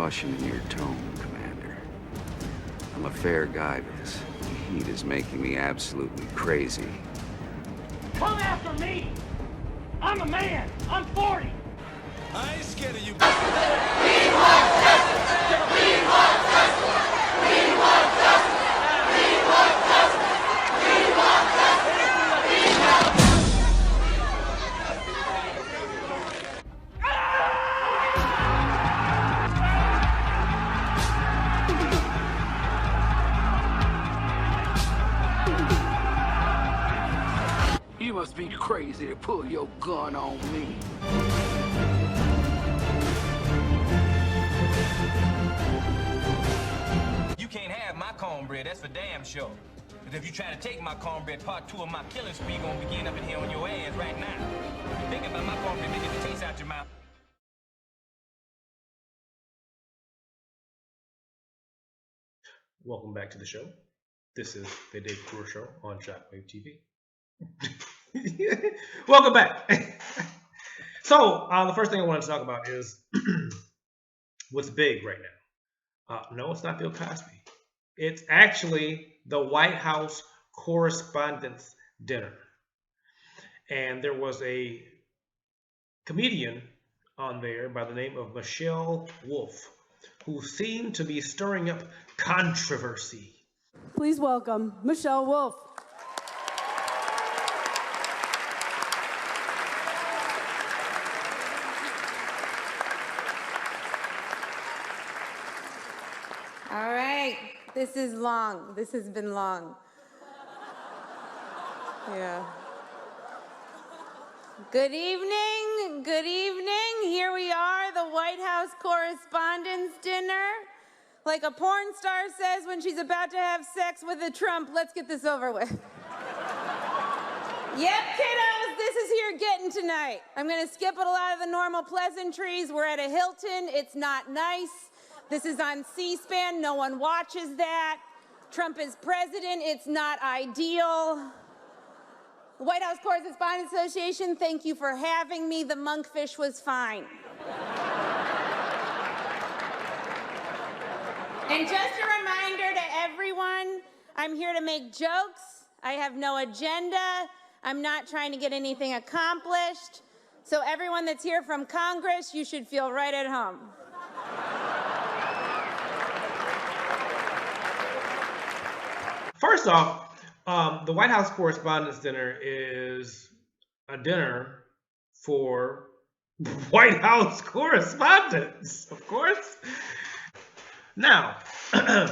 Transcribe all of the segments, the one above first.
caution in your tone, Commander. I'm a fair guy, but this heat is making me absolutely crazy. Come after me! I'm a man! I'm 40! I ain't scared of you. We want justice! We want justice! We want justice! We want justice! We want justice! We want You must be crazy to pull your gun on me. You can't have my cornbread, that's for damn sure. Because if you try to take my cornbread, part 2 of my killing spree gonna begin up in here on your ass right now. If you think about my cornbread, they get the taste out your mouth. Welcome back to the show. This is the Dave Brewer Show on Shockwave TV. Welcome back. So, the first thing I want to talk about is what's big right now. No, it's not Bill Cosby. It's actually the White House Correspondents' Dinner. And there was a comedian on there by the name of Michelle Wolf, who seemed to be stirring up controversy. Please welcome Michelle Wolf. All right, this is long. This has been long. Yeah. Good evening, good evening. Here we are, the White House Correspondents' Dinner. Like a porn star says when she's about to have sex with a Trump, let's get this over with. Yep, kiddos, this is here getting tonight. I'm gonna skip a lot of the normal pleasantries. We're at a Hilton, it's not nice. This is on C-SPAN, no one watches that. Trump is president, it's not ideal. The White House Correspondents Association, thank you for having me. The monkfish was fine. And just a reminder to everyone, I'm here to make jokes. I have no agenda. I'm not trying to get anything accomplished. So everyone that's here from Congress, you should feel right at home. First off, the White House Correspondents' Dinner is a dinner for White House correspondents, of course. Now, the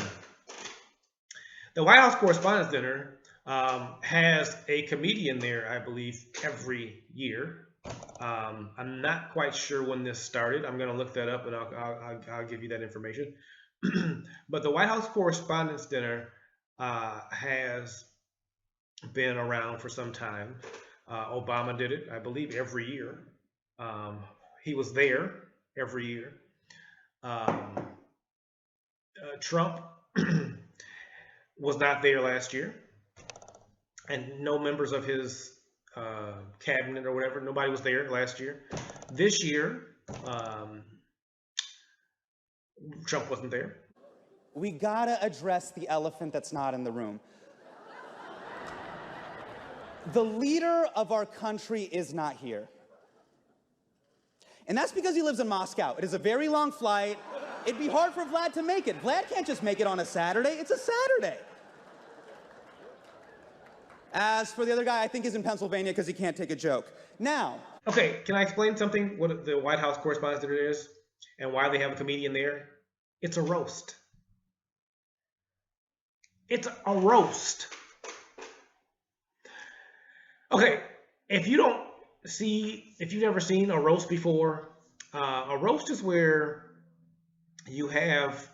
White House Correspondents' Dinner has a comedian there, I believe, every year. I'm not quite sure when this started. I'm going to look that up, and I'll give you that information. But the White House Correspondents' Dinner has been around for some time. Obama did it, I believe, every year. He was there every year. Trump was not there last year, and no members of his cabinet or whatever, nobody was there last year. This year, Trump wasn't there. We gotta address the elephant that's not in the room. The leader of our country is not here. And that's because he lives in Moscow. It is a very long flight. It'd be hard for Vlad to make it. Vlad can't just make it on a Saturday. It's a Saturday. As for the other guy, I think he's in Pennsylvania because he can't take a joke. Now. Okay, can I explain something, what the White House Correspondents' Dinner is and why they have a comedian there? It's a roast. It's a roast. Okay, if you've never seen a roast before, a roast is where you have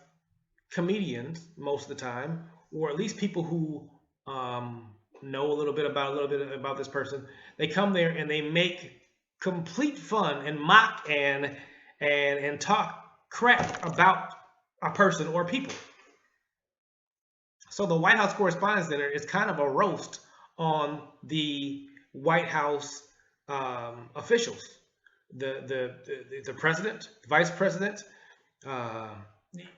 comedians most of the time, or at least people who know a little bit about this person. They come there and they make complete fun and mock and talk crap about a person or people. So the White House Correspondents' Dinner is kind of a roast on the White House officials, the president, vice president,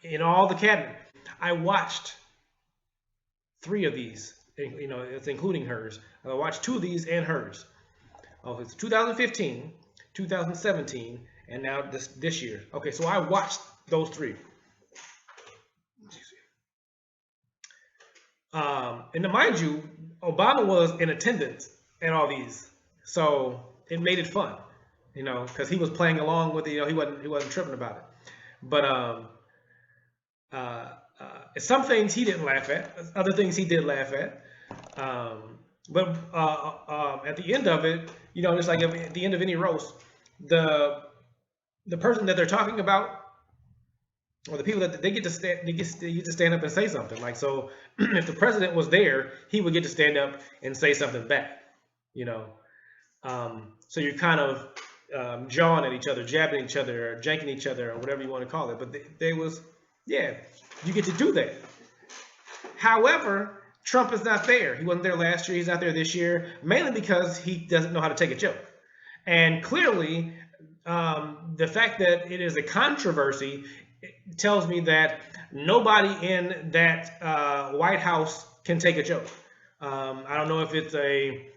in all the cabinet. I watched 3 of these, you know, it's including hers. I watched 2 of these and hers. Oh, it's 2015, 2017, and now this year. Okay, so I watched those 3. And to mind you, Obama was in attendance at all these, so it made it fun, you know, because he was playing along with it. You know, he wasn't tripping about it. But some things he didn't laugh at, other things he did laugh at. But at the end of it, you know, it's like at the end of any roast, the person that they're talking about, or the people that they get to stand up and say something. Like, so if the president was there, he would get to stand up and say something back, you know. So you're kind of jawing at each other, jabbing at each other, or janking each other, or whatever you want to call it. But yeah, you get to do that. However, Trump is not there. He wasn't there last year. He's not there this year, mainly because he doesn't know how to take a joke. And clearly, the fact that it is a controversy tells me that nobody in that White House can take a joke. I don't know if it's a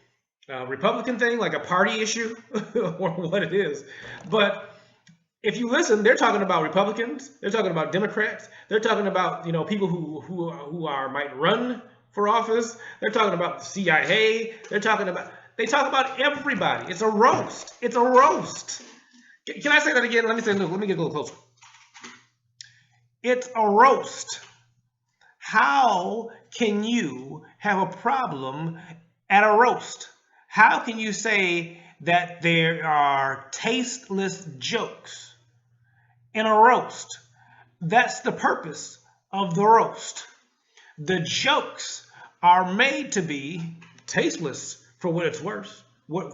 Republican thing, like a party issue, or what it is. But if you listen, they're talking about Republicans. They're talking about Democrats. They're talking about, you know, people who might run for office. They're talking about the CIA. They talk about everybody. It's a roast. It's a roast. Can I say that again? Let me get a little closer. It's a roast. How can you have a problem at a roast? How can you say that there are tasteless jokes in a roast? That's the purpose of the roast. The jokes are made to be tasteless for what it's worth. The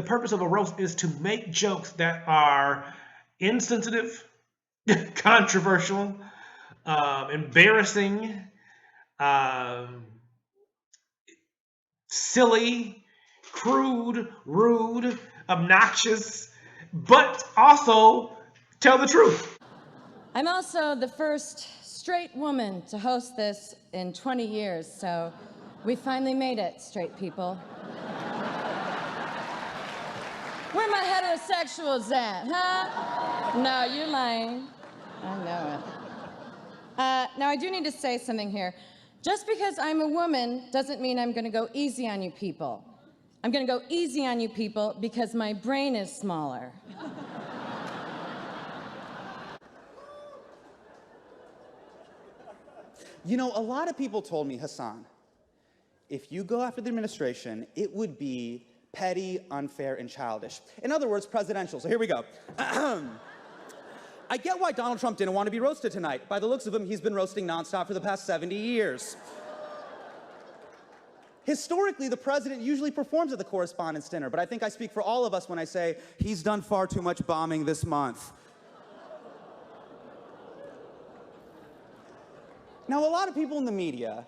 purpose of a roast is to make jokes that are insensitive, controversial, embarrassing, silly, crude, rude, obnoxious, but also tell the truth. I'm also the first straight woman to host this in 20 years, so we finally made it, straight people. Where my heterosexuals at, huh? No, you're lying. I know it. Now, I do need to say something here. Just because I'm a woman doesn't mean I'm going to go easy on you people. I'm going to go easy on you people because my brain is smaller. You know, a lot of people told me, Hassan, if you go after the administration, it would be petty, unfair, and childish. In other words, presidential. So here we go. I get why Donald Trump didn't want to be roasted tonight. By the looks of him, he's been roasting nonstop for the past 70 years. Historically, the president usually performs at the Correspondents' Dinner, but I think I speak for all of us when I say he's done far too much bombing this month. Now, a lot of people in the media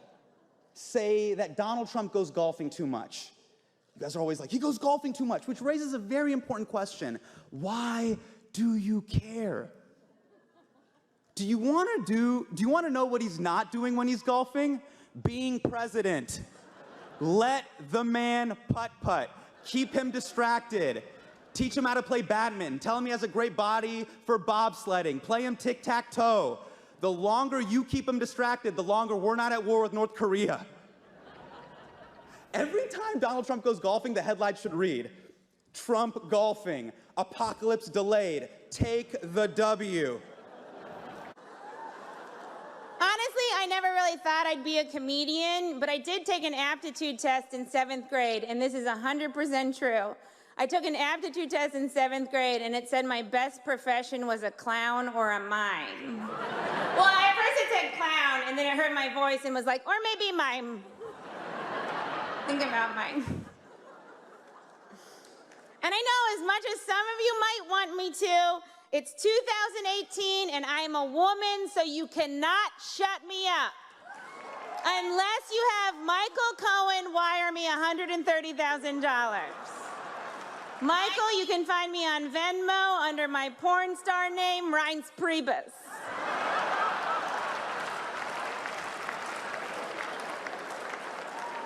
say that Donald Trump goes golfing too much. You guys are always like, he goes golfing too much, which raises a very important question. Why do you care? Do you want to know what he's not doing when he's golfing? Being president. Let the man putt-putt. Keep him distracted. Teach him how to play badminton. Tell him he has a great body for bobsledding. Play him tic-tac-toe. The longer you keep him distracted, the longer we're not at war with North Korea. Every time Donald Trump goes golfing, the headline should read, Trump golfing, apocalypse delayed, take the W. Honestly, I never really thought I'd be a comedian, but I did take an aptitude test in 7th grade, and this is 100% true. I took an aptitude test in 7th grade, and it said my best profession was a clown or a mime. Well, at first it said clown, and then it heard my voice and was like, or maybe mime. Think about mime. And I know as much as some of you might want me to, it's 2018 and I am a woman, so you cannot shut me up. Unless you have Michael Cohen wire me $130,000. Michael, you can find me on Venmo under my porn star name, Reince Priebus.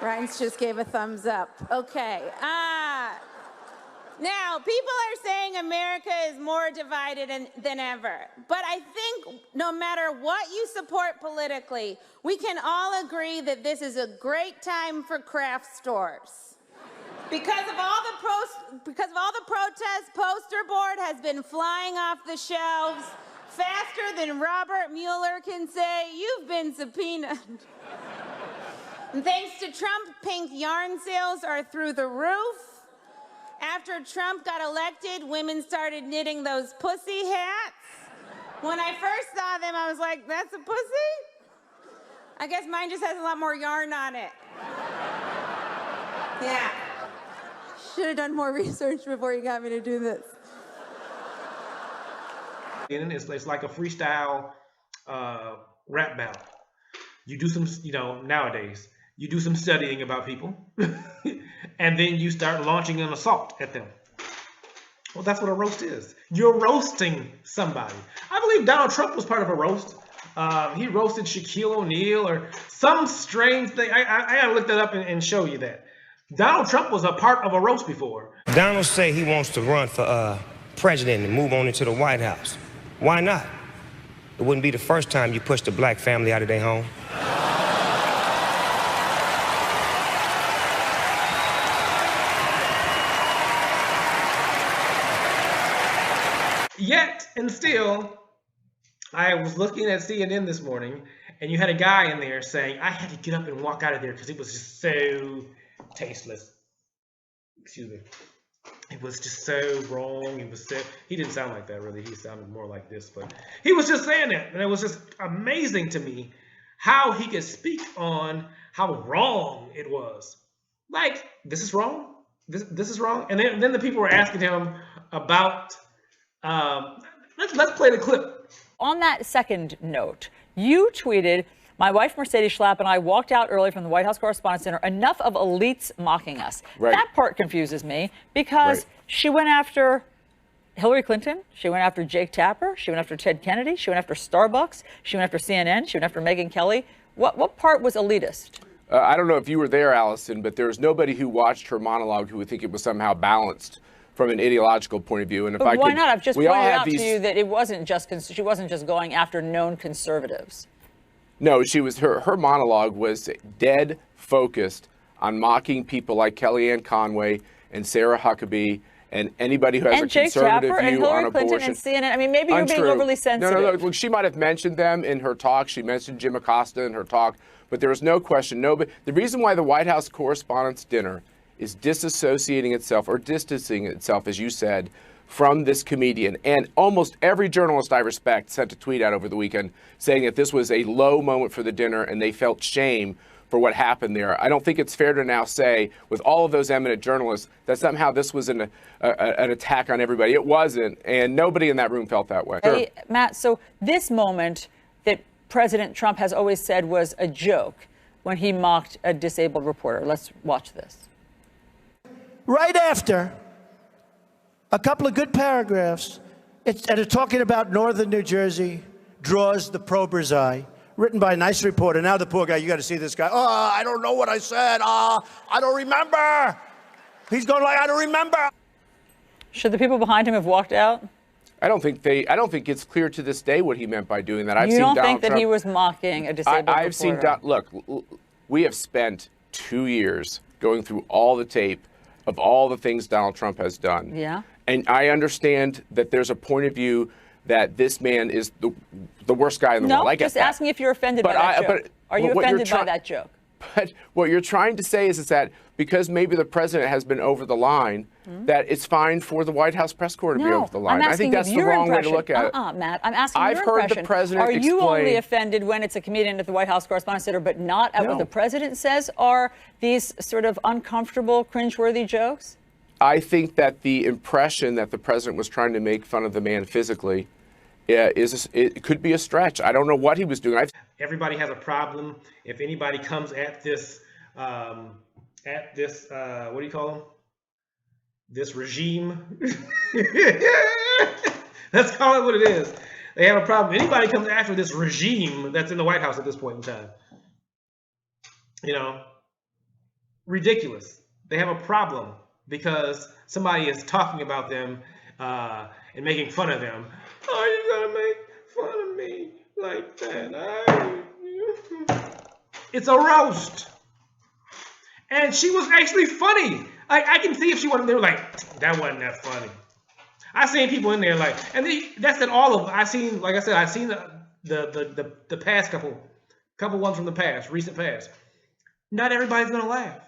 Reince just gave a thumbs up. Okay. Now, people are saying America is more divided than ever. But I think no matter what you support politically, we can all agree that this is a great time for craft stores. Because of all the protests, poster board has been flying off the shelves faster than Robert Mueller can say, "You've been subpoenaed." And thanks to Trump, pink yarn sales are through the roof. After Trump got elected, women started knitting those pussy hats. When I first saw them, I was like, that's a pussy? I guess mine just has a lot more yarn on it. Yeah. Should have done more research before you got me to do this. It's like a freestyle rap battle. You do some, nowadays, you do some studying about people, and then you start launching an assault at them. Well, that's what a roast is. You're roasting somebody. I believe Donald Trump was part of a roast. He roasted Shaquille O'Neal or some strange thing. I gotta look that up and show you that. Donald Trump was a part of a roast before. Donald say he wants to run for president and move on into the White House. Why not? It wouldn't be the first time you pushed a black family out of their home. Yet and still, I was looking at CNN this morning, and you had a guy in there saying, I had to get up and walk out of there because it was just so tasteless. Excuse me. It was just so wrong. He didn't sound like that, really. He sounded more like this, but he was just saying that. And it was just amazing to me how he could speak on how wrong it was. Like, this is wrong? This is wrong? And then the people were asking him about... let's play the clip. On that second note, you tweeted, my wife Mercedes Schlapp and I walked out early from the White House Correspondents' Dinner. Enough of elites mocking us. Right. That part confuses me because she went after Hillary Clinton. She went after Jake Tapper. She went after Ted Kennedy. She went after Starbucks. She went after CNN. She went after Megyn Kelly. What part was elitist? I don't know if you were there, Allison, but there was nobody who watched her monologue who would think it was somehow balanced from an ideological point of view. And if But I why could, not? I've just we all pointed have out these... to you that it wasn't just she wasn't just going after known conservatives. No, she was her monologue was dead focused on mocking people like Kellyanne Conway and Sarah Huckabee and anybody who has a Jake conservative Tapper view and Hillary on Clinton abortion. and CNN. I mean, maybe you're being Untrue. overly sensitive. No. Look, she might have mentioned them in her talk. She mentioned Jim Acosta in her talk, but there was no question. The reason why the White House Correspondents' Dinner is disassociating itself or distancing itself, as you said, from this comedian. And almost every journalist I respect sent a tweet out over the weekend saying that this was a low moment for the dinner and they felt shame for what happened there. I don't think it's fair to now say, with all of those eminent journalists, that somehow this was an attack on everybody. It wasn't, and nobody in that room felt that way. Hey, Matt, so this moment that President Trump has always said was a joke when he mocked a disabled reporter. Let's watch this. Right after a couple of good paragraphs, and it's talking about northern New Jersey, draws the prober's eye, written by a nice reporter. Now the poor guy, you got to see this guy. Oh, I don't know what I said. I don't remember. He's going like, I don't remember. Should the people behind him have walked out? I don't think it's clear to this day what he meant by doing that. You don't think that he was mocking a disabled reporter? I've seen, look, we have spent 2 years going through all the tape of all the things Donald Trump has done. Yeah. And I understand that there's a point of view that this man is the worst guy in the world. I get just that. asking if you're offended by that joke. Are you offended by that joke? But what you're trying to say is that because maybe the president has been over the line, that it's fine for the White House press corps to be over the line. I'm I think asking that's the your wrong way to impression. look at it. Matt, I'm asking I've your heard impression. the president Are you only explain- offended when it's a comedian at the White House Correspondents' Dinner, but not at what the president says are these sort of uncomfortable, cringeworthy jokes? I think that the impression that the president was trying to make fun of the man physically it could be a stretch. I don't know what he was doing. Everybody has a problem. If anybody comes at this, what do you call them? this regime. Let's call it what it is. They have a problem. Anybody comes after this regime that's in the White House at this point in time. You know, ridiculous. They have a problem because somebody is talking about them and making fun of them. Oh, you're gonna make fun of me like that? It's a roast. And she was actually funny. I can see if she wasn't there like, that wasn't that funny. I seen people in there like, and that's in all of. I seen, like I said, I seen the past couple ones from the past, recent past. Not everybody's gonna laugh.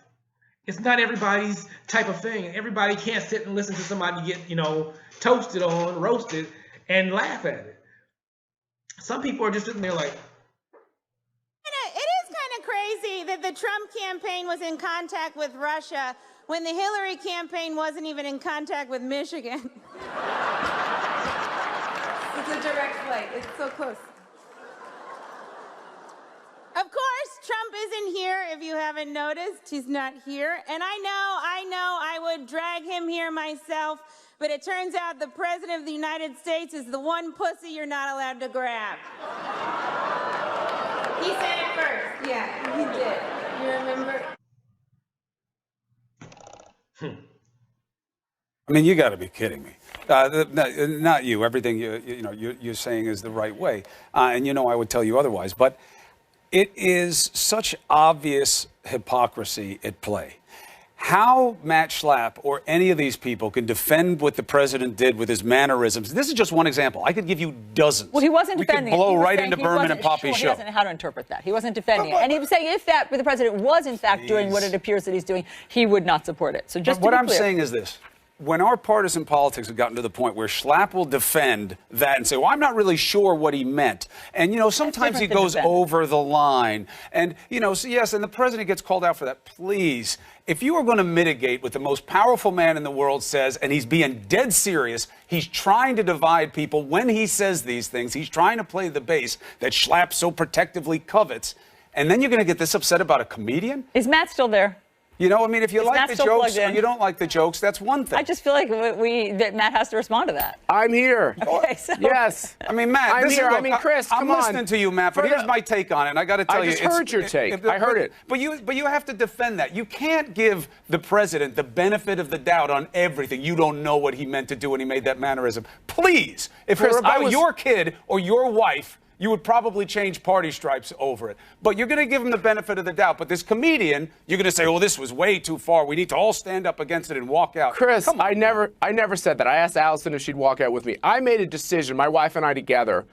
It's not everybody's type of thing. Everybody can't sit and listen to somebody get, you know, toasted on, roasted, and laugh at it. Some people are just sitting there like. It is kind of crazy that the Trump campaign was in contact with Russia when the Hillary campaign wasn't even in contact with Michigan. It's a direct flight. It's so close. Of course, Trump isn't here, if you haven't noticed. He's not here. And I know I would drag him here myself, but it turns out the President of the United States is the one pussy you're not allowed to grab. He said it first. Yeah, he did. You remember? I mean, you got to be kidding me. Not you. Everything you're saying is the right way, and I would tell you otherwise. But it is such obvious hypocrisy at play. How Matt Schlapp or any of these people can defend what the president did with his mannerisms. This is just one example. I could give you dozens. Well, he wasn't defending it. We could blow right into Berman and Poppy's show. He doesn't know how to interpret that. He wasn't defending it. And he was saying if the president was, in fact, doing what it appears that he's doing, he would not support it. So just what I'm saying is this. When our partisan politics have gotten to the point where Schlapp will defend that and say, well, I'm not really sure what he meant. And, sometimes he goes over the line. And, so yes, and the president gets called out for that. Please, if you are going to mitigate what the most powerful man in the world says, and he's being dead serious, he's trying to divide people when he says these things. He's trying to play the base that Schlapp so protectively covets. And then you're going to get this upset about a comedian? Is Matt still there? If you like the jokes or you don't like the jokes, that's one thing. I just feel like that Matt has to respond to that. I'm here. Okay, so. Yes. I mean, Matt, I'm here. Chris, come on. I'm listening to you, Matt, but here's my take on it. And I got to tell you. I just heard your take. I heard it. But you have to defend that. You can't give the president the benefit of the doubt on everything. You don't know what he meant to do when he made that mannerism. Please, if it were about your kid or your wife, you would probably change party stripes over it. But you're going to give him the benefit of the doubt. But this comedian, you're going to say, oh, this was way too far. We need to all stand up against it and walk out. Chris, I never said that. I asked Allison if she'd walk out with me. I made a decision, my wife and I together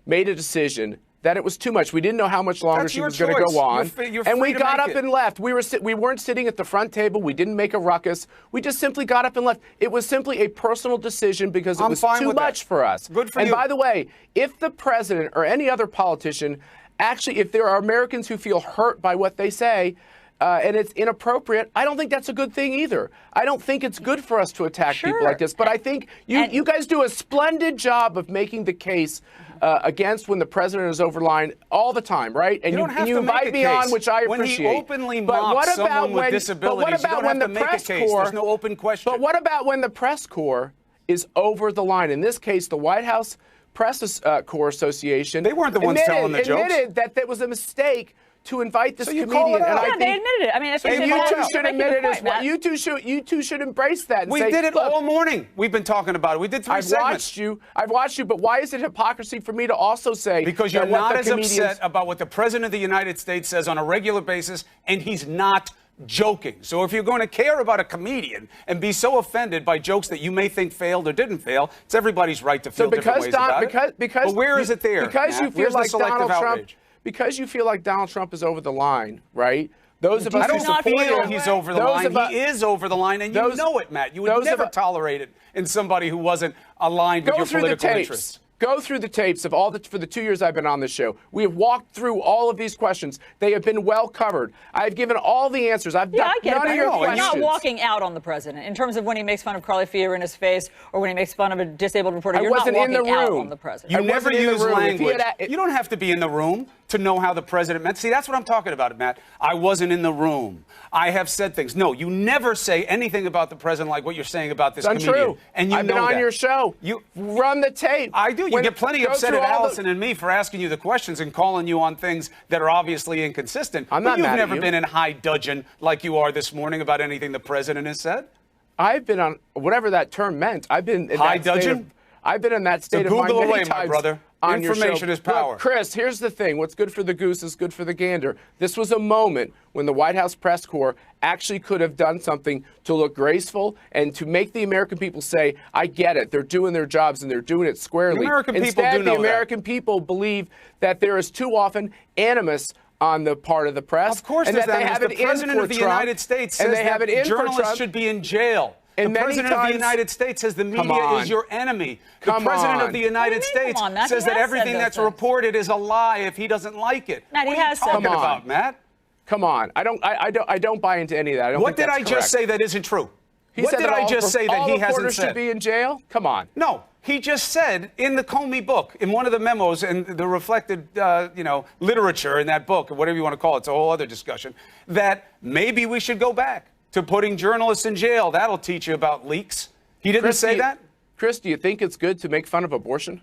made a decision that it was too much. We didn't know how much longer she was going to go on. And we got up and left. We weren't sitting at the front table. We didn't make a ruckus. We just simply got up and left. It was simply a personal decision because it was too much for us. Good for you. And by the way, if the president or any other politician, actually, if there are Americans who feel hurt by what they say, and it's inappropriate, I don't think that's a good thing either. I don't think it's good for us to attack people like this. But I think you guys do a splendid job of making the case against when the president is over the line all the time, right? And you invite me on, which I appreciate. When he openly mocks someone with disabilities, you don't have to make a case. There's no open question. But what about when the press corps is over the line? In this case, the White House Press Corps Association. They weren't the ones telling the jokes. Admitted that there was a mistake to invite this comedian. And I think they admitted it. I mean, that's you two should admit it as well. You two should embrace that. And we did it all morning. We've been talking about it. We did 3 segments. I've watched you, but why is it hypocrisy for me to also say because you're not as upset about what the president of the United States says on a regular basis, and he's not joking. So if you're going to care about a comedian and be so offended by jokes that you may think failed or didn't fail, it's everybody's right to feel different ways about it. But where is it there? Because you feel like Donald Trump. Because you feel like Donald Trump is over the line, right? Those of us who support him, he's over the line. He is over the line, and you know it, Matt. You would never tolerate it in somebody who wasn't aligned with your political interests. Go through the tapes of for the 2 years I've been on this show. We have walked through all of these questions. They have been well covered. I've given all the answers. I've done none of your questions. You're not walking out on the president in terms of when he makes fun of Carly Fier in his face or when he makes fun of a disabled reporter. You're not walking out on the president. You never use language. You don't have to be in the room to know how the president meant. See, that's what I'm talking about, Matt. I wasn't in the room. I have said things. No, you never say anything about the president like what you're saying about this comedian. Untrue. And you I've know been on that. your show. You run the tape. I do. You get plenty upset at Allison the... and me for asking you the questions and calling you on things that are obviously inconsistent. I'm not You've mad at never you. been in high dudgeon like you are this morning about anything the president has said. I've been on whatever that term meant. I've been in high that state dudgeon. of, I've been in that state of mind Google many away, times my brother. on your show. Information is power. Look, Chris, here's the thing. What's good for the goose is good for the gander. This was a moment when the White House press corps actually could have done something to look graceful and to make the American people say, I get it. They're doing their jobs and they're doing it squarely. The American people Instead, do know the American people believe that there is too often animus on the part of the press. Of course, and there's that they that. have The it in president for of the Trump, United States and says they have that it in for journalists Trump. should be in jail. And the many president of the times- United States says the Come media on. is your enemy. The Come president on. of the United States Come on, Matt. says He that has everything said those that's things. reported is a lie if he doesn't like it. Matt, he what are has you said talking those about, things. Matt? Come on. I don't buy into any of that. I don't What think did that's I just correct. say that isn't true? He What said did that I all just say that all he hasn't reporters said? should be in jail? Come on. No, he just said in the Comey book, in one of the memos and the reflected, literature in that book, or whatever you want to call it, it's a whole other discussion, that maybe we should go back to putting journalists in jail. That'll teach you about leaks. He didn't say that? Chris, do you think it's good to make fun of abortion?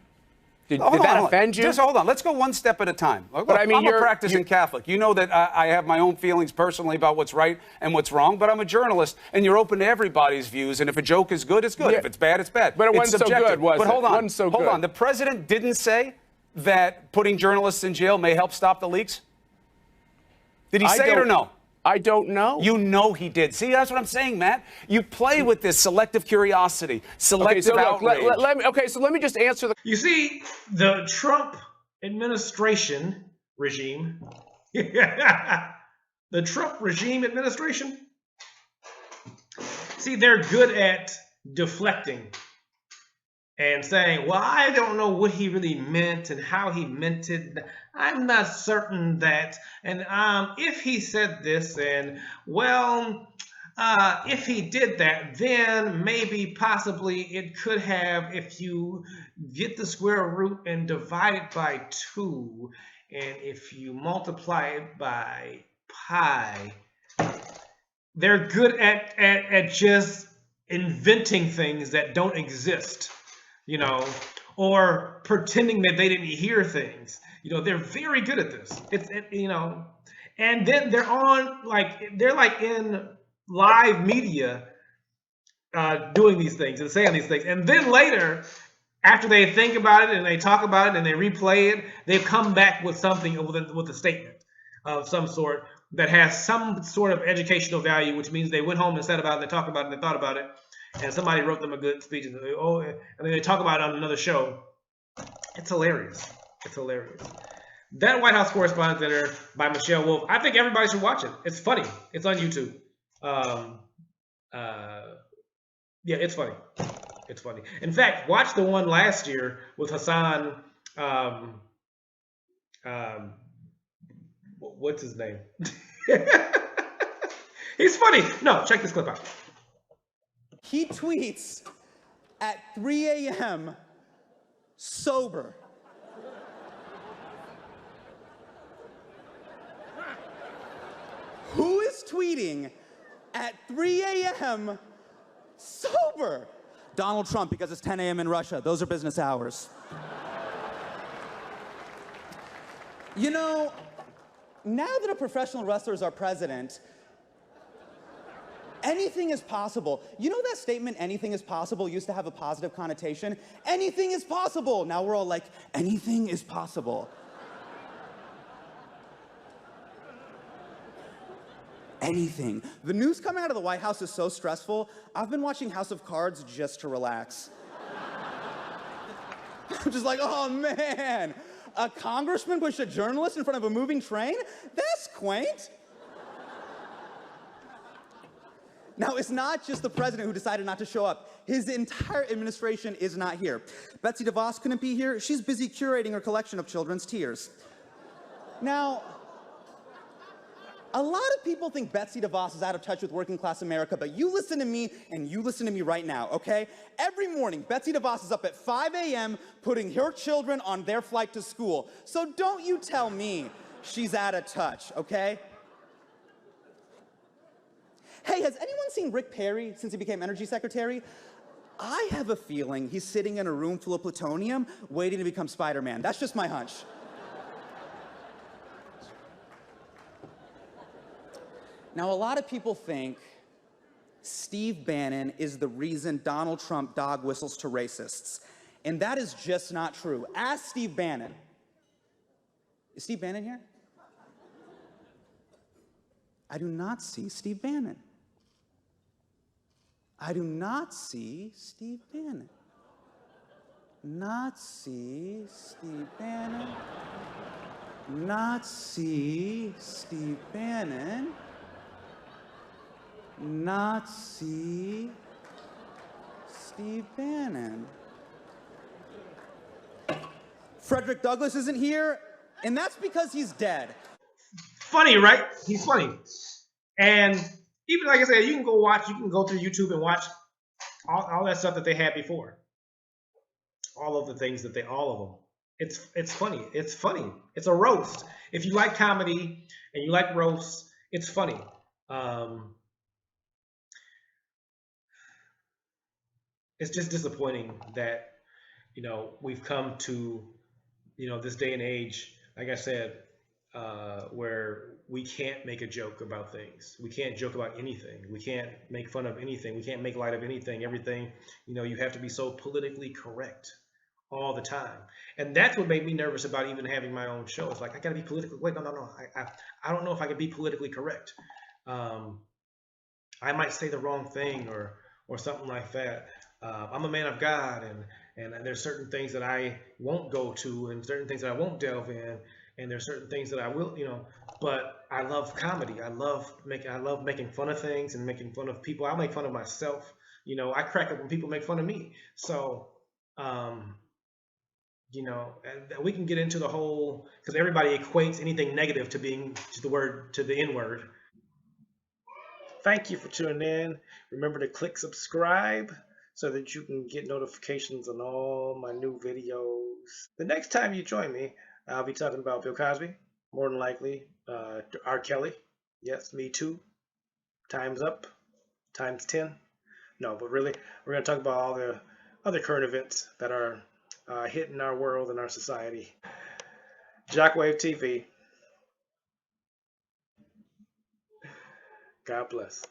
Did Hold that on. offend you? Just hold on. Let's go one step at a time. Look, But I mean, I'm a practicing Catholic. You know that I have my own feelings personally about what's right and what's wrong, but I'm a journalist, and you're open to everybody's views, and if a joke is good, it's good. Yeah. If it's bad, it's bad. But it It's wasn't so subjective. good, was But it? hold on. It wasn't so hold good. on. The president didn't say that putting journalists in jail may help stop the leaks? Did he say it or no? I don't know. You know he did. See, that's what I'm saying, Matt. You play with this selective curiosity, selective outrage. Let me just answer the... You see, the Trump administration regime, the Trump regime administration, see, they're good at deflecting and saying, well, I don't know what he really meant and how he meant it. I'm not certain that. And if he said this, and well, if he did that, then maybe possibly it could have, if you get the square root and divide it by 2, and if you multiply it by pi, they're good at just inventing things that don't exist. Or pretending that they didn't hear things. They're very good at this. And then they're in live media doing these things and saying these things. And then later, after they think about it and they talk about it and they replay it, they come back with something with a statement of some sort that has some sort of educational value, which means they went home and said about it, and they talked about it, and they thought about it. And somebody wrote them a good speech, and then they talk about it on another show. It's hilarious. It's hilarious. That White House Correspondents' Dinner by Michelle Wolf. I think everybody should watch it. It's funny. It's on YouTube. Yeah, it's funny. It's funny. In fact, watch the one last year with Hassan. What's his name? He's funny. No, check this clip out. He tweets at 3 a.m. sober. Who is tweeting at 3 a.m. sober? Donald Trump, because it's 10 a.m. in Russia. Those are business hours. Now that a professional wrestler is our president, anything is possible. You know that statement, anything is possible, used to have a positive connotation? Anything is possible. Now we're all like, anything is possible. Anything. The news coming out of the White House is so stressful, I've been watching House of Cards just to relax. I'm just like, oh man, a congressman pushed a journalist in front of a moving train? That's quaint. Now, it's not just the president who decided not to show up. His entire administration is not here. Betsy DeVos couldn't be here. She's busy curating her collection of children's tears. Now, A lot of people think Betsy DeVos is out of touch with working class America, but you listen to me and you listen to me right now, okay? Every morning, Betsy DeVos is up at 5 a.m. putting her children on their flight to school. So don't you tell me she's out of touch, okay? Hey, has anyone seen Rick Perry since he became energy secretary? I have a feeling he's sitting in a room full of plutonium waiting to become Spider-Man. That's just my hunch. Now, a lot of people think Steve Bannon is the reason Donald Trump dog whistles to racists. And that is just not true. Ask Steve Bannon. Is Steve Bannon here? I do not see Steve Bannon. I do not see Steve Bannon. Not see Steve Bannon. Not see Steve Bannon. Not see Steve Bannon. Frederick Douglass isn't here, and that's because he's dead. Funny, right? He's funny. And even like I said, you can go through YouTube and watch all that stuff that they had before. All of the things that all of them. It's funny. It's funny. It's a roast. If you like comedy and you like roasts, it's funny. It's just disappointing that, we've come to, this day and age, like I said, where we can't make a joke about things. We can't joke about anything. We can't make fun of anything. We can't make light of anything. Everything, you have to be so politically correct all the time. And that's what made me nervous about even having my own show. It's like, I gotta be politically, wait, no. I don't know if I can be politically correct. I might say the wrong thing or something like that. I'm a man of God, and there's certain things that I won't go to, and certain things that I won't delve in, and there's certain things that I will, But I love comedy. I love making fun of things and making fun of people. I'll make fun of myself. I crack up when people make fun of me. So, and we can get into the whole, because everybody equates anything negative to the N word. Thank you for tuning in. Remember to click subscribe so that you can get notifications on all my new videos. The next time you join me, I'll be talking about Bill Cosby, more than likely, R. Kelly. Yes, me too. Time's up. Times 10. No, but really, we're going to talk about all the other current events that are hitting our world and our society. Jockwave TV. God bless.